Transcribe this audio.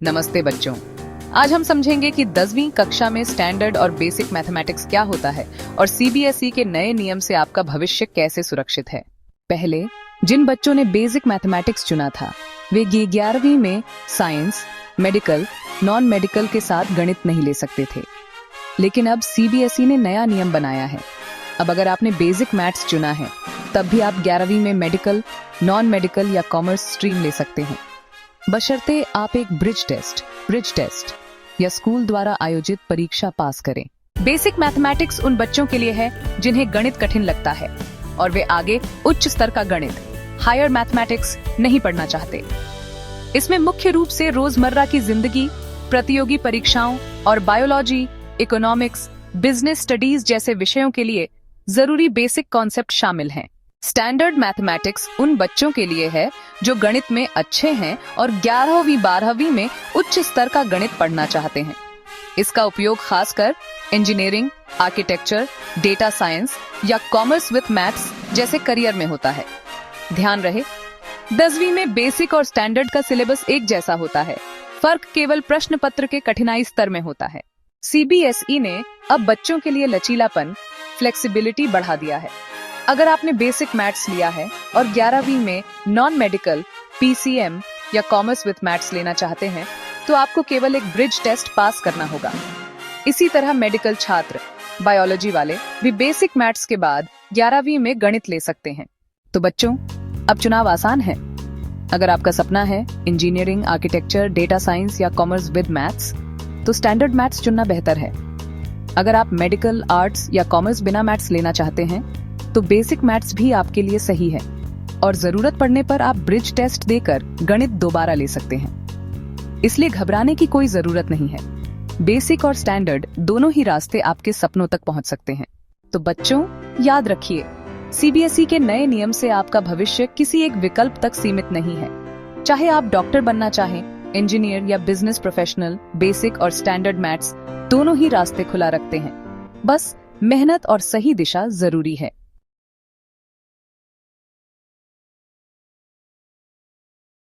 नमस्ते बच्चों। आज हम समझेंगे कि 10वीं कक्षा में स्टैंडर्ड और बेसिक मैथमेटिक्स क्या होता है और सीबीएसई के नए नियम से आपका भविष्य कैसे सुरक्षित है। पहले जिन बच्चों ने बेसिक मैथमेटिक्स चुना था वे 11वीं में साइंस, मेडिकल, नॉन मेडिकल के साथ गणित नहीं ले सकते थे, लेकिन अब सीबीएसई ने नया नियम बनाया है। अब अगर आपने बेसिक मैथ्स चुना है तब भी आप 11वीं में मेडिकल, नॉन मेडिकल या कॉमर्स स्ट्रीम ले सकते हैं, बशर्ते आप एक ब्रिज टेस्ट या स्कूल द्वारा आयोजित परीक्षा पास करें। बेसिक मैथमेटिक्स उन बच्चों के लिए है जिन्हें गणित कठिन लगता है और वे आगे उच्च स्तर का गणित, हायर मैथमेटिक्स नहीं पढ़ना चाहते। इसमें मुख्य रूप से रोजमर्रा की जिंदगी, प्रतियोगी परीक्षाओं और बायोलॉजी, इकोनॉमिक्स, बिजनेस स्टडीज जैसे विषयों के लिए जरूरी बेसिक कॉन्सेप्ट शामिल हैं। स्टैंडर्ड मैथमेटिक्स उन बच्चों के लिए है जो गणित में अच्छे हैं और 11वीं 12वीं में उच्च स्तर का गणित पढ़ना चाहते हैं। इसका उपयोग खासकर इंजीनियरिंग, आर्किटेक्चर, डेटा साइंस या कॉमर्स विद मैथ्स जैसे करियर में होता है। ध्यान रहे, 10वीं में बेसिक और स्टैंडर्ड का सिलेबस एक जैसा होता है, फर्क केवल प्रश्न पत्र के कठिनाई स्तर में होता है। सीबीएसई ने अब बच्चों के लिए लचीलापन, फ्लेक्सिबिलिटी बढ़ा दिया है। अगर आपने बेसिक मैथ्स लिया है और 11वीं में नॉन मेडिकल, पीसीएम या कॉमर्स विद मैथ्स लेना चाहते हैं तो आपको केवल एक ब्रिज टेस्ट पास करना होगा। इसी तरह मेडिकल छात्र, बायोलॉजी वाले भी बेसिक मैथ्स के बाद 11वीं में गणित ले सकते हैं। तो बच्चों, अब चुनाव आसान है। अगर आपका सपना है इंजीनियरिंग, आर्किटेक्चर, डेटा साइंस या कॉमर्स विद मैथ्स तो स्टैंडर्ड मैथ्स चुनना बेहतर है। अगर आप मेडिकल, आर्ट्स या कॉमर्स बिना मैथ्स लेना चाहते हैं तो बेसिक मैथ्स भी आपके लिए सही है और जरूरत पड़ने पर आप ब्रिज टेस्ट देकर गणित दोबारा ले सकते हैं। इसलिए घबराने की कोई जरूरत नहीं है। बेसिक और स्टैंडर्ड दोनों ही रास्ते आपके सपनों तक पहुंच सकते हैं। तो बच्चों, याद रखिए, सीबीएसई के नए नियम से आपका भविष्य किसी एक विकल्प तक सीमित नहीं है। चाहे आप डॉक्टर बनना चाहें, इंजीनियर या बिजनेस प्रोफेशनल, बेसिक और स्टैंडर्ड मैथ्स दोनों ही रास्ते खुला रखते हैं। बस मेहनत और सही दिशा जरूरी है।